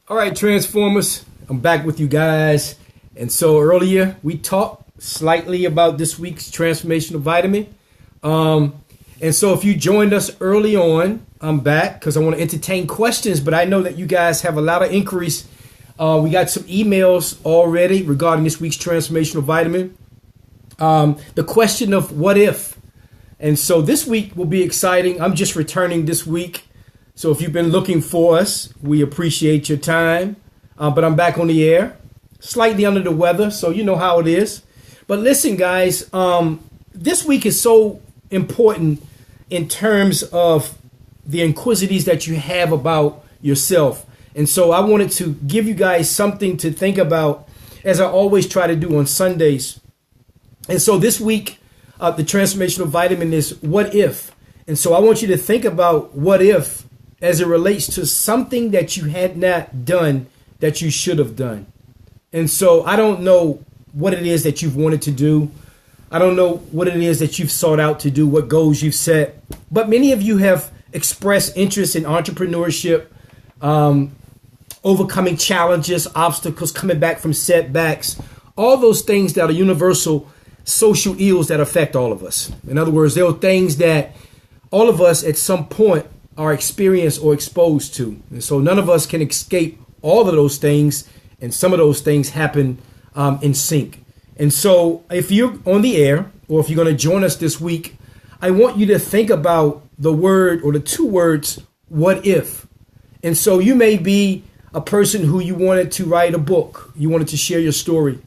All right, Transformers, I'm back with you guys. And so earlier we talked slightly about this week's transformational vitamin. And so if you joined us early on, I'm back because I want to entertain questions, but I know that you guys have a lot of inquiries. We got some emails already regarding this week's transformational vitamin. The question of what if. And so this week will be exciting. I'm just returning this week. So if you've been looking for us, we appreciate your time. But I'm back on the air, slightly under the weather, so you know how it is. But listen, guys, this week is so important in terms of the inquisitives that you have about yourself. And so I wanted to give you guys something to think about, as I always try to do on Sundays. And so this week, the transformational vitamin is what if. And so I want you to think about what if as it relates to something that you had not done that you should have done. And so I don't know what it is that you've wanted to do. I don't know what it is that you've sought out to do, what goals you've set. But many of you have expressed interest in entrepreneurship, overcoming challenges, obstacles, coming back from setbacks, all those things that are universal social ills that affect all of us. In other words, there are things that all of us at some point are experienced or exposed to. And so none of us can escape all of those things. And some of those things happen in sync. And so if you're on the air or if you're going to join us this week, I want you to think about the word or the two words, what if? And so you may be a person who you wanted to write a book. You wanted to share your story.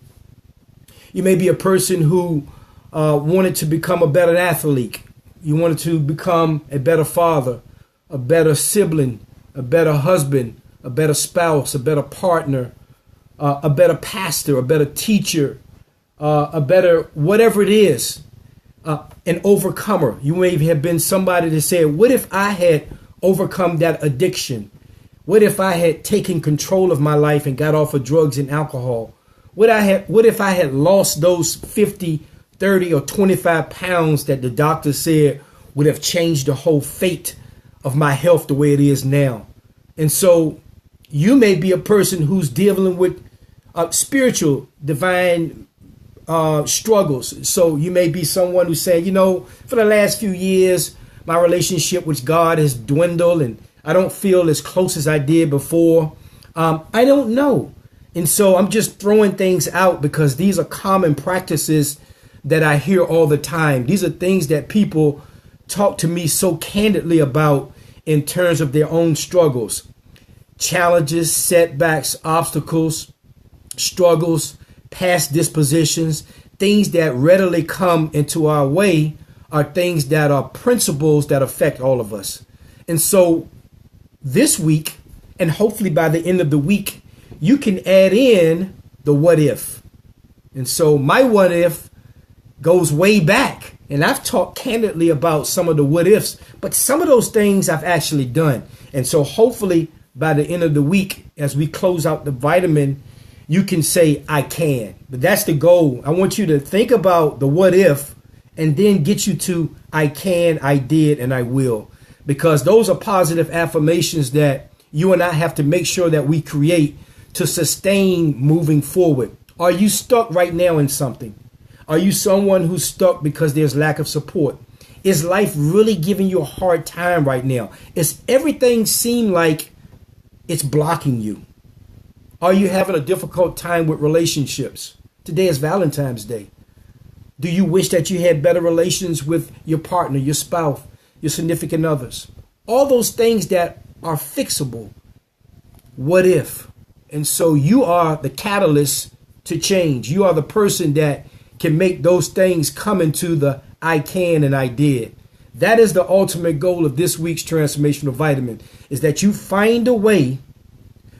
You may be a person who wanted to become a better athlete. You wanted to become a better father, a better sibling, a better husband, a better spouse, a better partner, a better pastor, a better teacher, a better whatever it is, an overcomer. You may have been somebody that said, what if I had overcome that addiction? What if I had taken control of my life and got off of drugs and alcohol? What if I had lost those 50, 30, or 25 pounds that the doctor said would have changed the whole fate of my health the way it is now? And so you may be a person who's dealing with spiritual, divine struggles. So you may be someone who's saying, for the last few years, my relationship with God has dwindled and I don't feel as close as I did before. I don't know. And so I'm just throwing things out because these are common practices that I hear all the time. These are things that people talk to me so candidly about in terms of their own struggles, challenges, setbacks, obstacles, struggles, past dispositions, things that readily come into our way are things that are principles that affect all of us. And so this week, and hopefully by the end of the week, you can add in the what if. And so my what if goes way back. And I've talked candidly about some of the what ifs, but some of those things I've actually done. And so hopefully by the end of the week, as we close out the vitamin, you can say, I can. But that's the goal. I want you to think about the what if and then get you to I can, I did, and I will. Because those are positive affirmations that you and I have to make sure that we create to sustain moving forward. Are you stuck right now in something? Are you someone who's stuck because there's lack of support? Is life really giving you a hard time right now? Is everything seem like it's blocking you? Are you having a difficult time with relationships? Today is Valentine's Day. Do you wish that you had better relations with your partner, your spouse, your significant others? All those things that are fixable. What if? And so you are the catalyst to change. You are the person that can make those things come into the I can and I did. That is the ultimate goal of this week's transformational vitamin, is that you find a way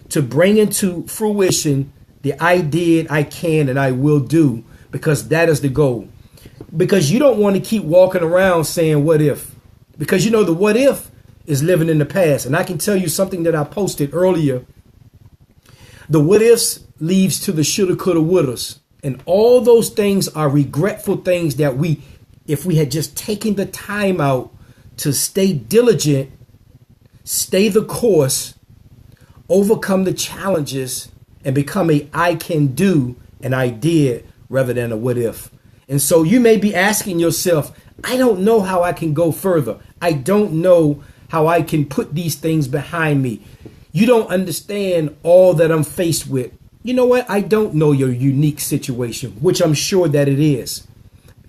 to bring into fruition the I did, I can, and I will do, because that is the goal. Because you don't want to keep walking around saying what if, because the what if is living in the past. And I can tell you something that I posted earlier. The what ifs leads to the shoulda, coulda, wouldas. And all those things are regretful things that if we had just taken the time out to stay diligent, stay the course, overcome the challenges, and become a I can do and I did rather than a what if. And so you may be asking yourself, I don't know how I can go further. I don't know how I can put these things behind me. You don't understand all that I'm faced with. You know what? I don't know your unique situation, which I'm sure that it is.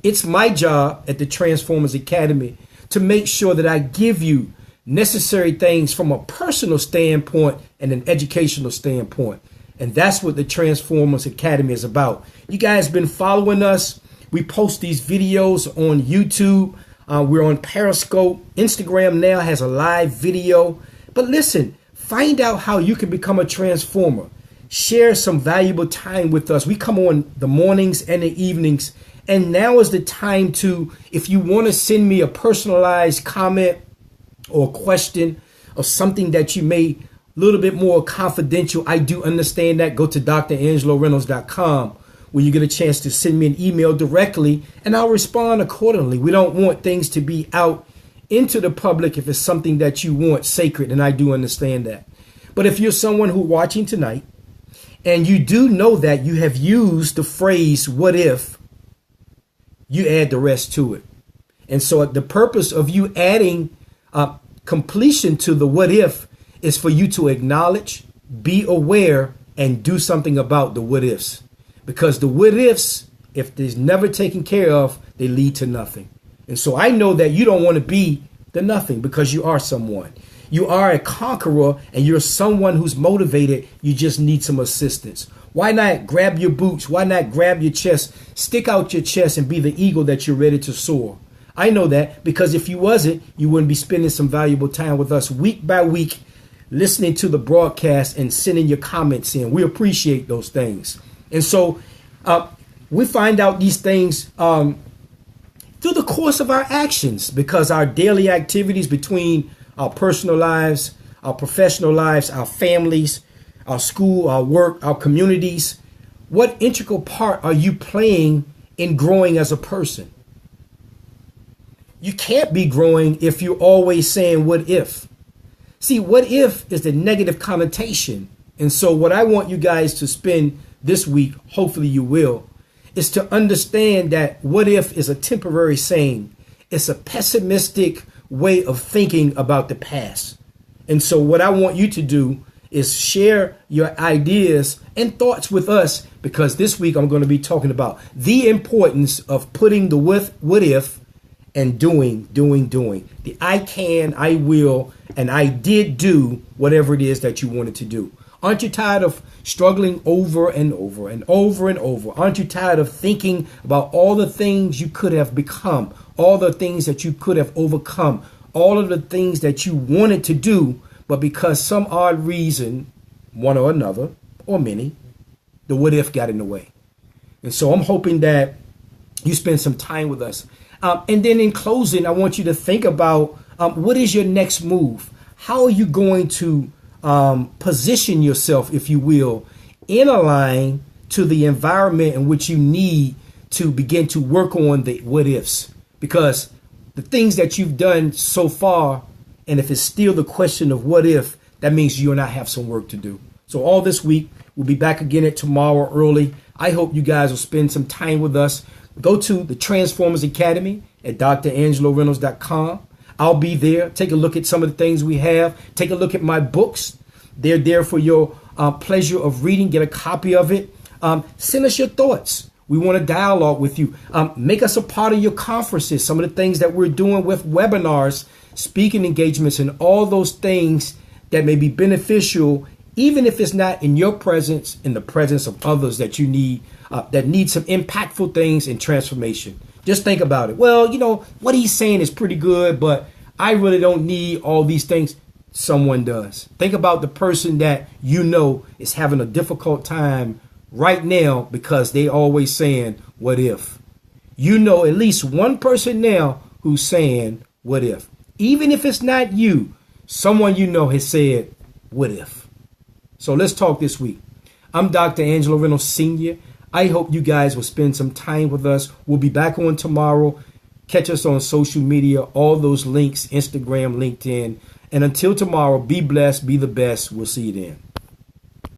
It's my job at the Transformers Academy to make sure that I give you necessary things from a personal standpoint and an educational standpoint. And that's what the Transformers Academy is about. You guys been following us. We post these videos on YouTube. We're on Periscope. Instagram now has a live video. But listen, find out how you can become a transformer. Share some valuable time with us. We come on the mornings and the evenings. And now is the time to, if you want to send me a personalized comment or question or something that you may a little bit more confidential, I do understand that. Go to DrAngeloReynolds.com where you get a chance to send me an email directly and I'll respond accordingly. We don't want things to be out into the public if it's something that you want sacred, and I do understand that. But if you're someone who watching tonight and you do know that you have used the phrase what if, you add the rest to it. And so the purpose of you adding completion to the what if is for you to acknowledge, be aware, and do something about the what ifs. Because the what ifs, if they're never taken care of, they lead to nothing. And so I know that you don't want to be the nothing because you are someone. You are a conqueror and you're someone who's motivated. You just need some assistance. Why not grab your boots? Why not grab your chest, stick out your chest and be the eagle that you're ready to soar? I know that because if you wasn't, you wouldn't be spending some valuable time with us week by week, listening to the broadcast and sending your comments in. We appreciate those things. And so we find out these things through the course of our actions, because our daily activities between our personal lives, our professional lives, our families, our school, our work, our communities, what integral part are you playing in growing as a person? You can't be growing if you're always saying what if. See, what if is the negative connotation. And so what I want you guys to spend this week, hopefully you will, is to understand that what if is a temporary saying. It's a pessimistic way of thinking about the past. And so what I want you to do is share your ideas and thoughts with us, because this week I'm going to be talking about the importance of putting the what if and doing. The I can, I will, and I did do whatever it is that you wanted to do. Aren't you tired of struggling over and over and over and over? Aren't you tired of thinking about all the things you could have become, all the things that you could have overcome, all of the things that you wanted to do, but because some odd reason, one or another, or many, the what if got in the way? And so I'm hoping that you spend some time with us. And then in closing, I want you to think about what is your next move? How are you going to position yourself, if you will, in a line to the environment in which you need to begin to work on the what ifs? Because the things that you've done so far, and if it's still the question of what if, that means you and I have some work to do. So all this week, we'll be back again at tomorrow early. I hope you guys will spend some time with us. Go to the Transformers Academy at DrAngeloReynolds.com. I'll be there. Take a look at some of the things we have. Take a look at my books. They're there for your pleasure of reading. Get a copy of it. Send us your thoughts. We want to dialogue with you. Make us a part of your conferences. Some of the things that we're doing with webinars, speaking engagements, and all those things that may be beneficial, even if it's not in your presence, in the presence of others that you need, that need some impactful things and transformation. Just think about it. Well, you know, what he's saying is pretty good, but I really don't need all these things. Someone does. Think about the person that you know is having a difficult time right now because they always saying, what if? You know at least one person now who's saying, what if? Even if it's not you, someone you know has said, what if? So let's talk this week. I'm Dr. Angelo Reynolds Sr. I hope you guys will spend some time with us. We'll be back on tomorrow. Catch us on social media, all those links, Instagram, LinkedIn. And until tomorrow, be blessed, be the best. We'll see you then.